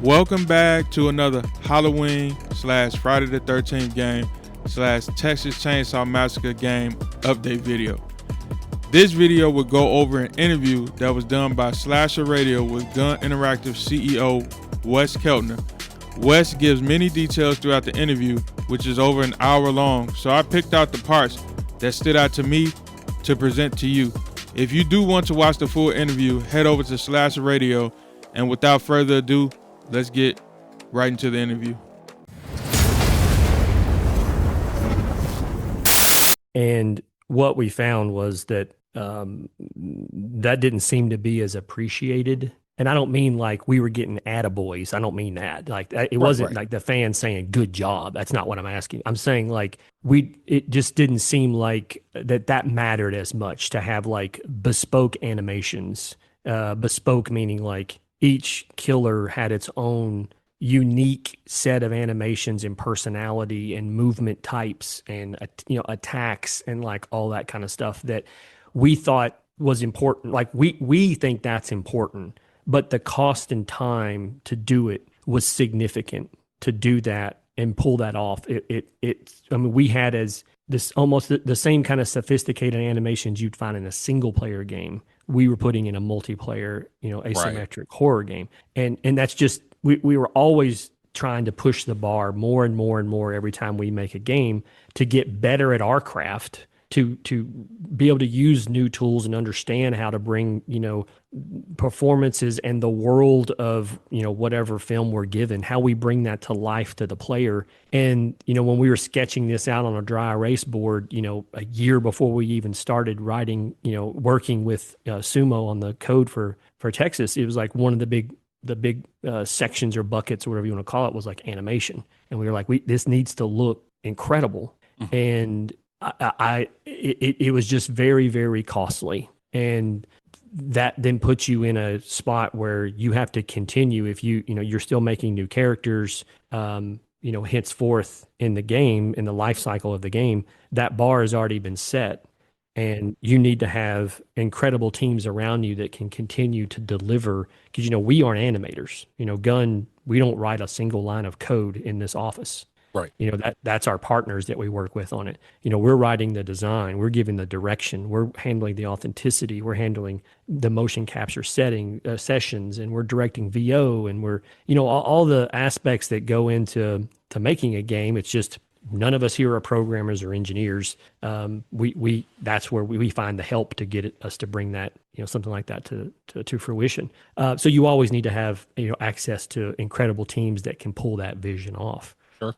Welcome back to another Halloween / Friday the 13th game / Texas Chainsaw Massacre game update video. This video will go over an interview that was done by Slasher Radio with Gun Interactive CEO Wes Keltner. Wes gives many details throughout the interview, which is over an hour long, so I picked out the parts that stood out to me to present to you. If you do want to watch the full interview, head over to Slasher Radio, and without further ado, let's get right into the interview. And what we found was that that didn't seem to be as appreciated. And I don't mean like we were getting attaboys. I don't mean that. Like it wasn't like the fans saying good job. That's not what I'm asking. I'm saying like it just didn't seem like that mattered as much to have like bespoke animations. Bespoke meaning like each killer had its own unique set of animations and personality and movement types and attacks and like all that kind of stuff that we thought was important. Like we think that's important, but the cost and time to do it was significant to do that and pull that off. I mean, we had as this almost the same kind of sophisticated animations you'd find in a single player game. We were putting in a multiplayer, asymmetric horror game. And that's just, we were always trying to push the bar more and more and more every time we make a game to get better at our craft, to be able to use new tools and understand how to bring, performances and the world of, whatever film we're given, how we bring that to life to the player. And, when we were sketching this out on a dry erase board, a year before we even started writing, working with Sumo on the code for Texas, it was like one of the big sections or buckets or whatever you want to call it was like animation. And we were like, this needs to look incredible. Mm-hmm. And it was just very, very costly. And that then puts you in a spot where you have to continue if you're still making new characters, henceforth in the game, in the life cycle of the game, that bar has already been set. And you need to have incredible teams around you that can continue to deliver because, we aren't animators. Gun, we don't write a single line of code in this office. Right. That's our partners that we work with on it. We're writing the design, we're giving the direction, we're handling the authenticity, we're handling the motion capture sessions, and we're directing VO, and we're, all the aspects that go into making a game. It's just none of us here are programmers or engineers. That's where we find the help to get us to bring that, something like that to fruition. So you always need to have, access to incredible teams that can pull that vision off. Sure.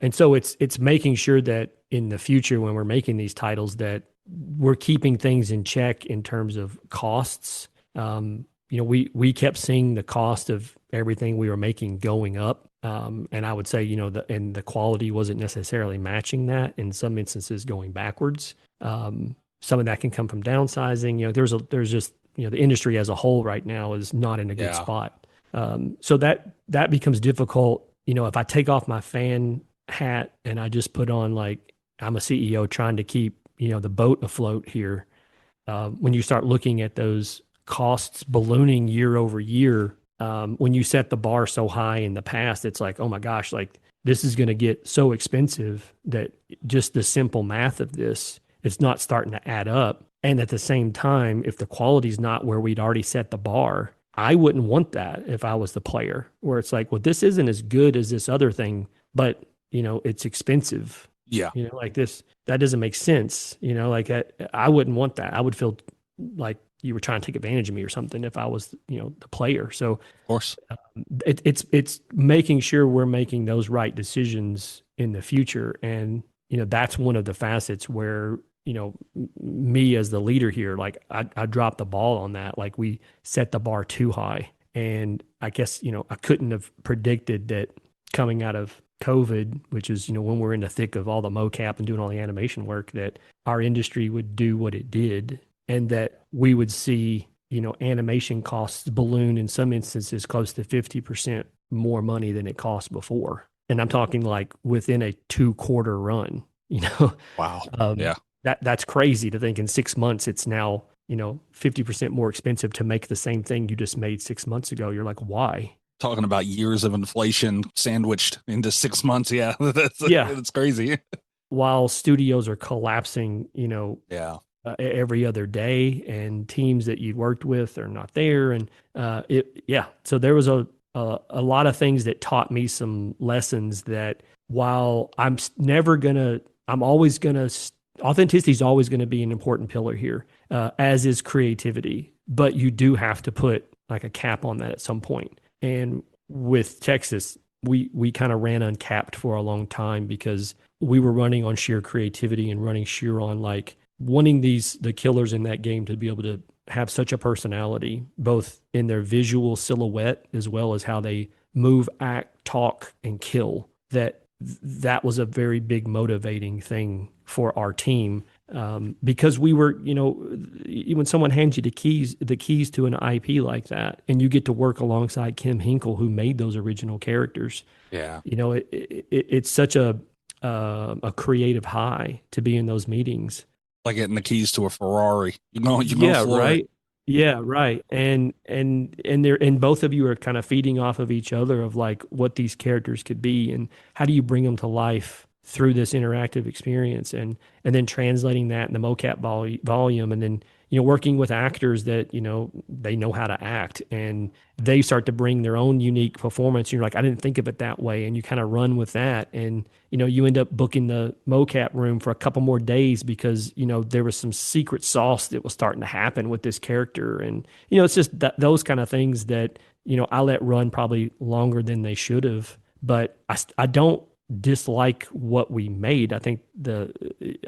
And so it's making sure that in the future when we're making these titles that we're keeping things in check in terms of costs. We kept seeing the cost of everything we were making going up. And I would say, and the quality wasn't necessarily matching that, in some instances going backwards. Some of that can come from downsizing. There's just, the industry as a whole right now is not in a good spot. So that becomes difficult. If I take off my fan hat and I just put on like, I'm a CEO trying to keep, the boat afloat here. When you start looking at those costs ballooning year over year, when you set the bar so high in the past, it's like, oh my gosh, like this is going to get so expensive that just the simple math of this, it's not starting to add up. And at the same time, if the quality is not where we'd already set the bar, I wouldn't want that if I was the player, where it's like, well, this isn't as good as this other thing, but it's expensive. Yeah. Like this, that doesn't make sense. Like I wouldn't want that. I would feel like you were trying to take advantage of me or something if I was, the player. So of course, it's making sure we're making those right decisions in the future. And, that's one of the facets where, me as the leader here, like I dropped the ball on that. Like we set the bar too high. And I guess, I couldn't have predicted that coming out of COVID, which is, when we're in the thick of all the mocap and doing all the animation work, that our industry would do what it did, and that we would see, animation costs balloon in some instances close to 50% more money than it cost before. And I'm talking like within a 2-quarter run, Wow. Yeah. That's crazy to think in 6 months, it's now, 50% more expensive to make the same thing you just made 6 months ago. You're like, why? talking about years of inflation sandwiched into 6 months. Yeah, that's crazy. While studios are collapsing, Yeah. Every other day, and teams that you worked with are not there, and so there was a lot of things that taught me some lessons that while authenticity is always going to be an important pillar here, as is creativity, but you do have to put like a cap on that at some point. And with Texas, we kind of ran uncapped for a long time because we were running on sheer creativity and running sheer on like wanting the killers in that game to be able to have such a personality, both in their visual silhouette as well as how they move, act, talk, and kill. That was a very big motivating thing for our team, because we were, when someone hands you the keys to an IP like that, and you get to work alongside Kim Hinkle, who made those original characters. Yeah, it's such a creative high to be in those meetings. Like getting the keys to a Ferrari. Right. Yeah, right. And both of you are kind of feeding off of each other of like what these characters could be and how do you bring them to life through this interactive experience, and then translating that in the mocap volume, and then working with actors that they know how to act, and they start to bring their own unique performance. You're like, I didn't think of it that way, and you kind of run with that, and you end up booking the mocap room for a couple more days because there was some secret sauce that was starting to happen with this character, and it's just those kind of things that I let run probably longer than they should have, but I don't dislike what we made. I think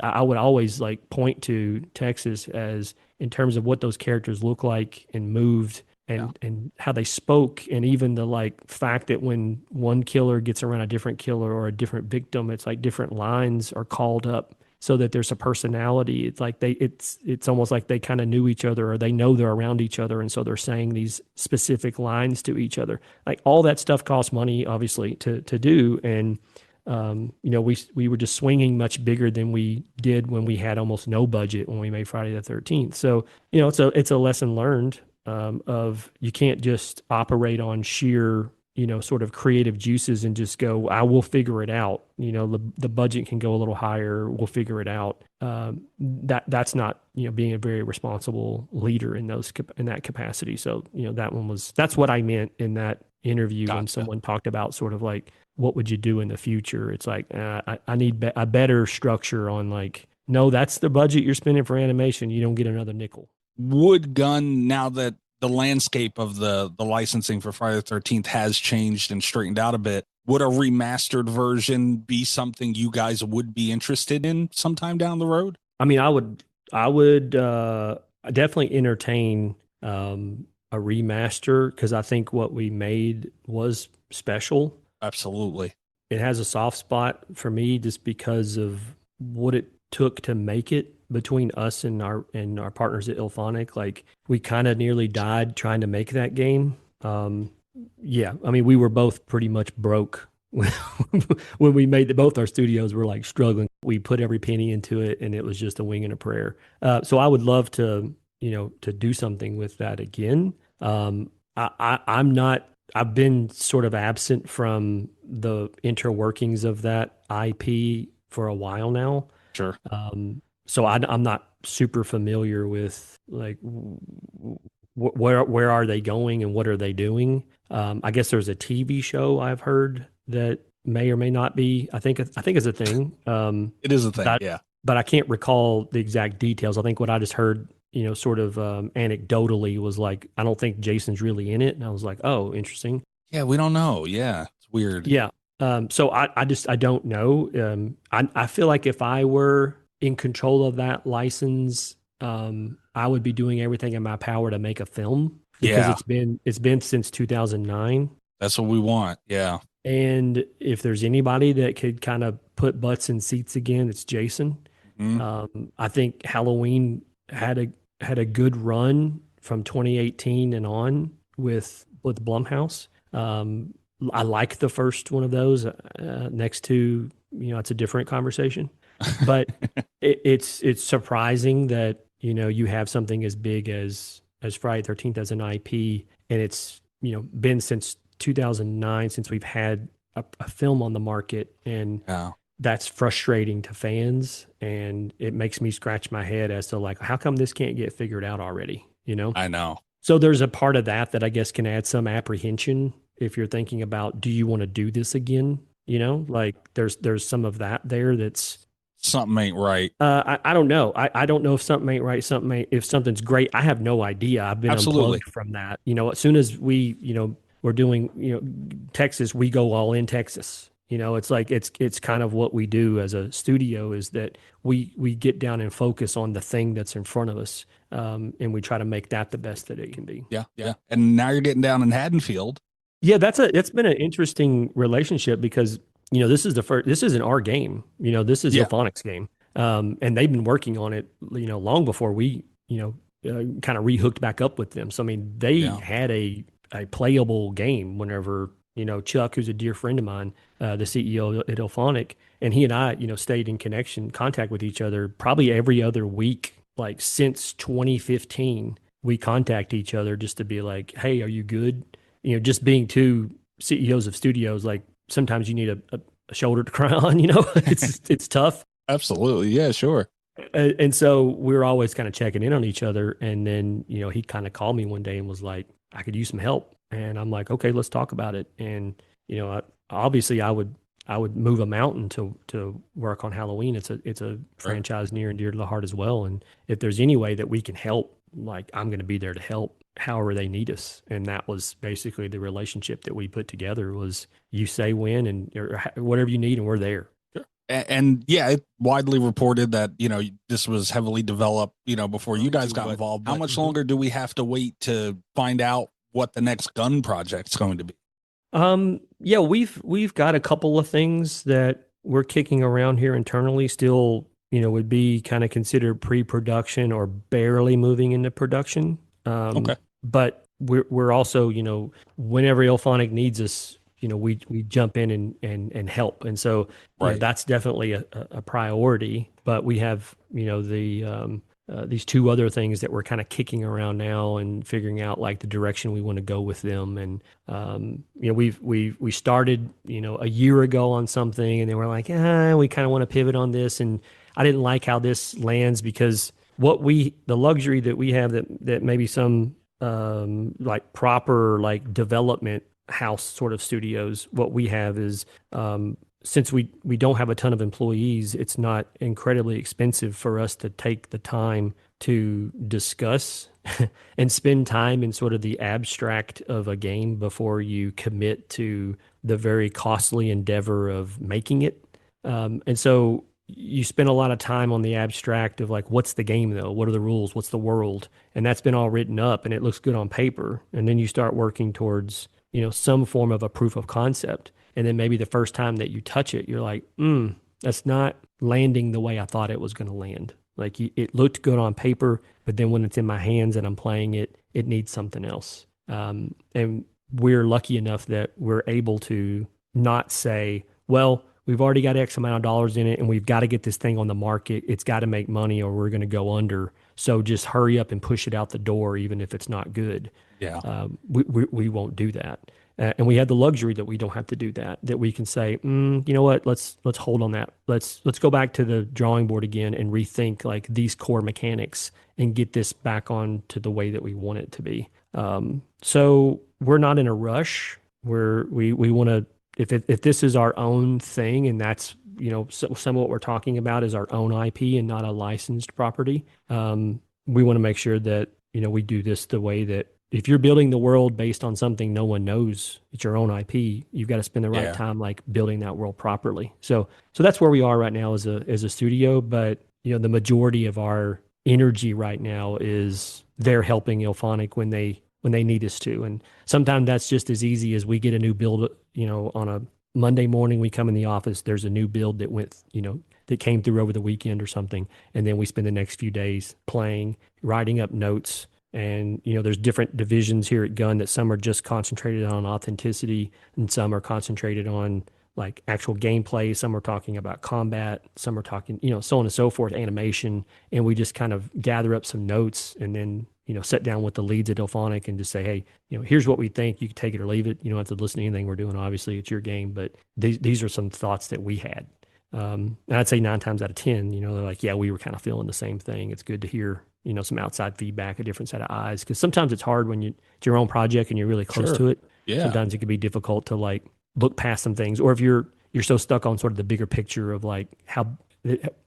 I would always like point to Texas as in terms of what those characters look like and moved and how they spoke, and even the like fact that when one killer gets around a different killer or a different victim, it's like different lines are called up so that there's a personality. It's like it's almost like they kind of knew each other, or they know they're around each other, and so they're saying these specific lines to each other. Like all that stuff costs money, obviously, to do, and we were just swinging much bigger than we did when we had almost no budget when we made Friday the 13th. So, it's a lesson learned, of you can't just operate on sheer, sort of creative juices and just go, I will figure it out. The budget can go a little higher. We'll figure it out. That's not, being a very responsible leader in that capacity. So, that's what I meant in that interview. Gotcha. When someone talked about sort of like, what would you do in the future? It's like, I need a better structure on like, no, that's the budget you're spending for animation. You don't get another nickel. Would Gunn, now that the landscape of the licensing for Friday the 13th has changed and straightened out a bit, would a remastered version be something you guys would be interested in sometime down the road? I mean, I would definitely entertain a remaster, because I think what we made was special. Absolutely. It has a soft spot for me just because of what it took to make it between us and our partners at Ilphonic. Like, we kind of nearly died trying to make that game. Yeah, I mean, we were both pretty much broke when we made both our studios were like struggling. We put every penny into it, and it was just a wing and a prayer. So I would love to do something with that again. I'm not. I've been sort of absent from the interworkings of that IP for a while now. Sure. So I'm not super familiar with like where are they going and what are they doing. I guess there's a TV show I've heard that may or may not be. I think it's a thing. It is a thing. Yeah. But I can't recall the exact details. I think what I just heard, sort of anecdotally was like, I don't think Jason's really in it. And I was like, oh, interesting. Yeah, we don't know. Yeah, it's weird. Yeah. So I don't know. I feel like if I were in control of that license, I would be doing everything in my power to make a film, because it's been since 2009. That's what we want. Yeah. And if there's anybody that could kind of put butts in seats again, it's Jason. Mm-hmm. I think Halloween had a good run from 2018 and on with Blumhouse. I like the first one of those. Next to, it's a different conversation, but it's surprising that you have something as big as Friday the 13th as an IP, and it's been since 2009 since we've had a film on the market, and that's frustrating to fans, and it makes me scratch my head as to like, how come this can't get figured out already? You know? I know. So there's a part of that I guess can add some apprehension if you're thinking about, do you want to do this again? You know, like there's some of that there that's something ain't right. I don't know. I don't know if something ain't right. If something's great, I have no idea. I've been unplugged from that. You know, as soon as we, we're doing, Texas, we go all in Texas. You know, it's like it's kind of what we do as a studio, is that we get down and focus on the thing that's in front of us, and we try to make that the best that it can be. Yeah. And now you're getting down in Haddonfield. Yeah, it's been an interesting relationship because this isn't our game. This is Ilphonic's game, and they've been working on it long before we kind of rehooked back up with them. So I mean, they had a playable game whenever. Chuck, who's a dear friend of mine, the CEO at Ilphonic, and he and I, stayed in contact with each other probably every other week, like since 2015. We contact each other just to be like, hey, are you good? Just being two CEOs of studios, like sometimes you need a shoulder to cry on, it's tough. Absolutely. Yeah, sure. And so we're always kind of checking in on each other. And then, he kind of called me one day and was like, I could use some help. And I'm like, okay, let's talk about it. And, obviously I would move a mountain to work on Halloween. It's a franchise near and dear to the heart as well. And if there's any way that we can help, like, I'm going to be there to help however they need us. And that was basically the relationship that we put together, was you say when and or whatever you need, and we're there. And yeah, it widely reported that, this was heavily developed, before you guys got involved. How much longer do we have to wait to find out what the next gun project's going to be? Yeah, we've got a couple of things that we're kicking around here internally still, would be kind of considered pre-production or barely moving into production. Okay. But we're also, whenever Ilphonic needs us, we jump in and help. And so that's definitely a priority. But we have, these two other things that we're kind of kicking around now and figuring out like the direction we want to go with them. And, we started, a year ago on something, and then we're like, we kind of want to pivot on this. And I didn't like how this lands, because the luxury that we have that maybe some, like proper, like development house sort of studios, what we have is, since we don't have a ton of employees, it's not incredibly expensive for us to take the time to discuss and spend time in sort of the abstract of a game before you commit to the very costly endeavor of making it. And so you spend a lot of time on the abstract of like, what's the game though? What are the rules? What's the world? And that's been all written up and it looks good on paper. And then you start working towards, some form of a proof of concept. And then maybe the first time that you touch it, you're like, that's not landing the way I thought it was going to land. Like it looked good on paper, but then when it's in my hands and I'm playing it, it needs something else. And we're lucky enough that we're able to not say, well, we've already got X amount of dollars in it and we've got to get this thing on the market. It's got to make money or we're going to go under. So just hurry up and push it out the door, even if it's not good. Yeah. We won't do that. And we have the luxury that we don't have to do that, that we can say, you know what, let's hold on that. Let's go back to the drawing board again and rethink like these core mechanics and get this back on to the way that we want it to be. So we're not in a rush. We want to, if this is our own thing, and that's, some of what we're talking about is our own IP and not a licensed property. We want to make sure that, we do this the way that, if you're building the world based on something no one knows, it's your own IP, you've got to spend the right time like building that world properly. So that's where we are right now as a studio. But the majority of our energy right now is they're helping Ilphonic when they need us to. And sometimes that's just as easy as we get a new build, on a Monday morning, we come in the office, there's a new build that went, that came through over the weekend or something. And then we spend the next few days playing, writing up notes. And, there's different divisions here at Gun that some are just concentrated on authenticity and some are concentrated on like actual gameplay. Some are talking about combat. Some are talking, so on and so forth, animation. And we just kind of gather up some notes and then, sit down with the leads at Delphonic and just say, hey, here's what we think. You can take it or leave it. You don't have to listen to anything we're doing. Obviously, it's your game, but these are some thoughts that we had. And I'd say 9 times out of 10, they're like, yeah, we were kind of feeling the same thing. It's good to hear, some outside feedback, a different set of eyes. Because sometimes it's hard when it's your own project and you're really close to it. Yeah. Sometimes it can be difficult to like look past some things, or if you're so stuck on sort of the bigger picture of like how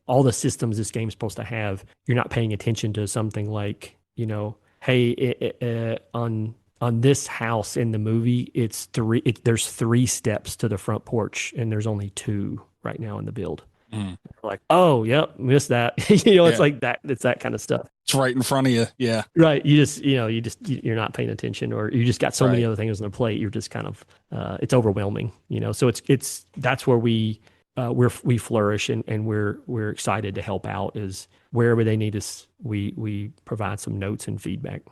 all the systems this game's supposed to have, you're not paying attention to something like, hey, on this house in the movie, there's 3 steps to the front porch and there's only 2 right now in the build. Like, oh, yep, missed that. It's like that. It's that kind of stuff. It's right in front of you. Yeah. Right. You're not paying attention, or you just got so many other things on the plate. You're just kind of, it's overwhelming, so that's where we flourish, and we're excited to help out. Is wherever they need us, we provide some notes and feedback.